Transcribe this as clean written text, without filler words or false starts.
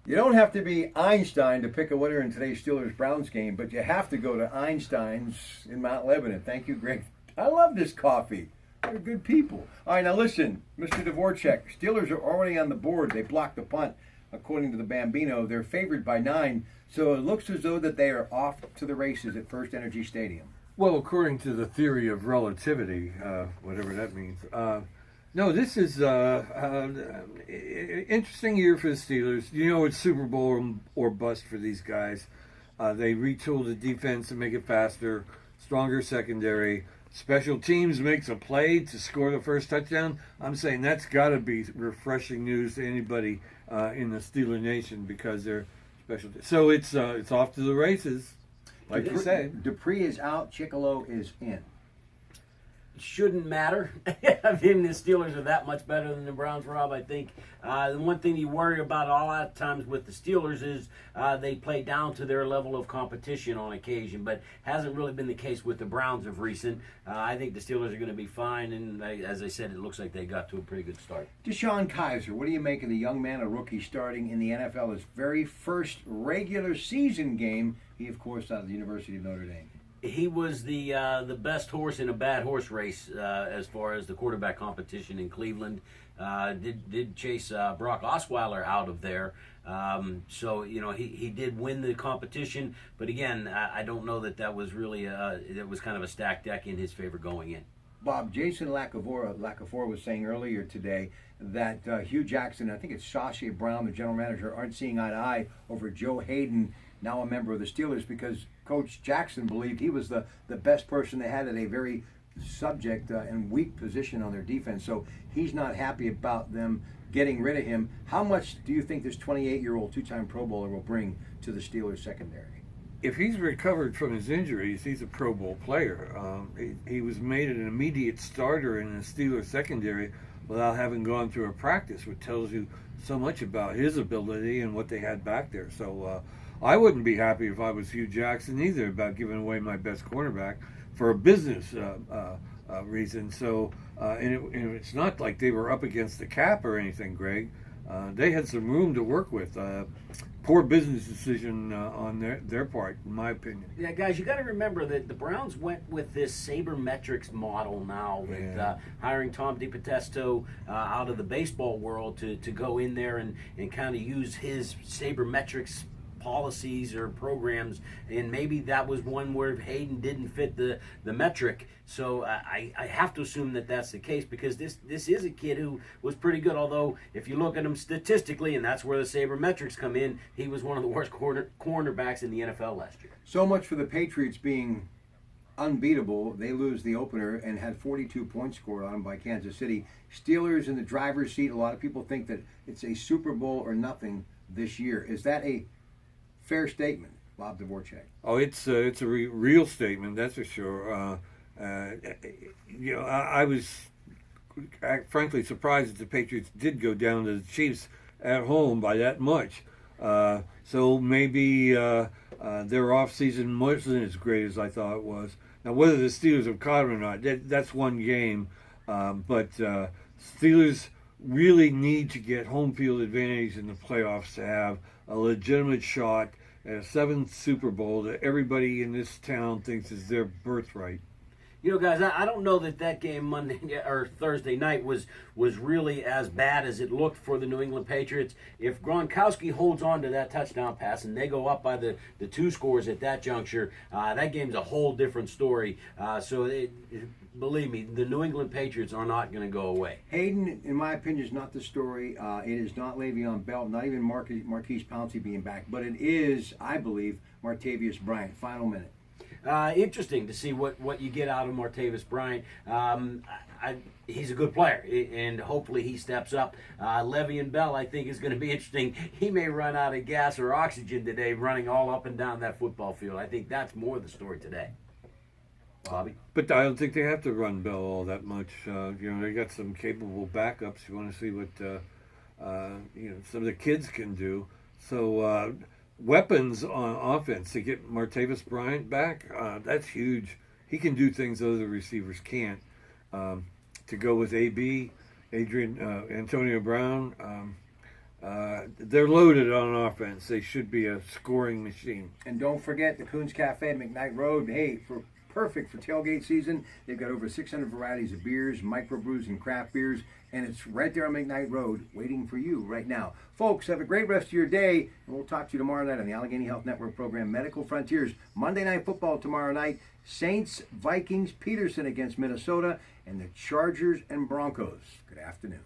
You don't have to be Einstein to pick a winner in today's Steelers-Browns game, but you have to go to Einstein's in Mount Lebanon. Thank you, Greg. I love this coffee. They're good people. All right, now listen, Mr. Dvorak, Steelers are already on the board. They blocked the punt. According to the Bambino, they're favored by 9, so it looks as though that they are off to the races at First Energy Stadium. Well, according to the theory of relativity, whatever that means, no, this is interesting year for the Steelers. You know, it's Super Bowl or bust for these guys. They retool the defense to make it faster, stronger secondary. Special teams makes a play to score the first touchdown. I'm saying that's got to be refreshing news to anybody in the Steeler Nation because they're special. So it's off to the races, like you said. Dupree is out. Chicolo is in. Shouldn't matter. I mean, the Steelers are that much better than the Browns, Rob. I think the one thing you worry about a lot of times with the Steelers is they play down to their level of competition on occasion, but hasn't really been the case with the Browns of recent. I think the Steelers are going to be fine, and as I said, it looks like they got to a pretty good start. Deshaun Kaiser, what do you make of the young man, a rookie, starting in the NFL, his very first regular season game? He, of course, out of the University of Notre Dame. He was the best horse in a bad horse race as far as the quarterback competition in Cleveland. Did chase Brock Osweiler out of there. So, you know, he did win the competition. But again, I don't know that was really, it was kind of a stacked deck in his favor going in. Bob, Jason Lacafora was saying earlier today that Hugh Jackson, I think it's Sashi Brown, the general manager, aren't seeing eye to eye over Joe Hayden, now a member of the Steelers, because Coach Jackson believed he was the best person they had at a very subject and weak position on their defense. So he's not happy about them getting rid of him. How much do you think this 28-year-old two-time Pro Bowler will bring to the Steelers secondary? If he's recovered from his injuries, he's a Pro Bowl player. He was made an immediate starter in the Steelers secondary without having gone through a practice, which tells you so much about his ability and what they had back there. So I wouldn't be happy if I was Hugh Jackson either about giving away my best cornerback for a business reason. So, and it's not like they were up against the cap or anything, Greg. They had some room to work with. Poor business decision on their part, in my opinion. Yeah, guys, you got to remember that the Browns went with this sabermetrics model now with hiring Tom DiPotesto out of the baseball world to go in there and kind of use his sabermetrics policies or programs, and maybe that was one where Hayden didn't fit the metric. So I have to assume that that's the case because this is a kid who was pretty good, although if you look at him statistically, and that's where the sabermetrics come in, he was one of the worst cornerbacks in the NFL last year. So much for the Patriots being unbeatable. They lose the opener and had 42 points scored on them by Kansas City. Steelers in the driver's seat. A lot of people think that it's a Super Bowl or nothing this year. Is that a fair statement, Bob Dvorak? Oh, it's a real statement, that's for sure. You know, I was frankly surprised that the Patriots did go down to the Chiefs at home by that much. So maybe their off-season wasn't as great as I thought it was. Now, whether the Steelers have caught them or not, that's one game. But Steelers really need to get home field advantage in the playoffs to have a legitimate shot at a 7th Super Bowl that everybody in this town thinks is their birthright. You know, guys, I don't know that game Monday or Thursday night was really as bad as it looked for the New England Patriots. If Gronkowski holds on to that touchdown pass and they go up by the 2 scores at that juncture, that game's a whole different story. Believe me, the New England Patriots are not going to go away. Hayden, in my opinion, is not the story. It is not Le'Veon Bell, not even Marquise Pouncey being back, but it is, I believe, Martavius Bryant. Final minute. Interesting to see what you get out of Martavis Bryant. He's a good player, and hopefully he steps up. Le'Veon Bell, I think, is going to be interesting. He may run out of gas or oxygen today running all up and down that football field. I think that's more the story today. Bobby? But I don't think they have to run Bell all that much. You know, they got some capable backups. You want to see what you know, some of the kids can do. So weapons on offense to get Martavis Bryant back, that's huge. He can do things other receivers can't. To go with AB, Antonio Brown, they're loaded on offense. They should be a scoring machine. And don't forget the Coons Cafe, McKnight Road. Hey, perfect for tailgate season. They've got over 600 varieties of beers, microbrews, and craft beers. And it's right there on McKnight Road waiting for you right now. Folks, have a great rest of your day. And we'll talk to you tomorrow night on the Allegheny Health Network program, Medical Frontiers. Monday Night Football tomorrow night. Saints, Vikings, Peterson against Minnesota, and the Chargers and Broncos. Good afternoon.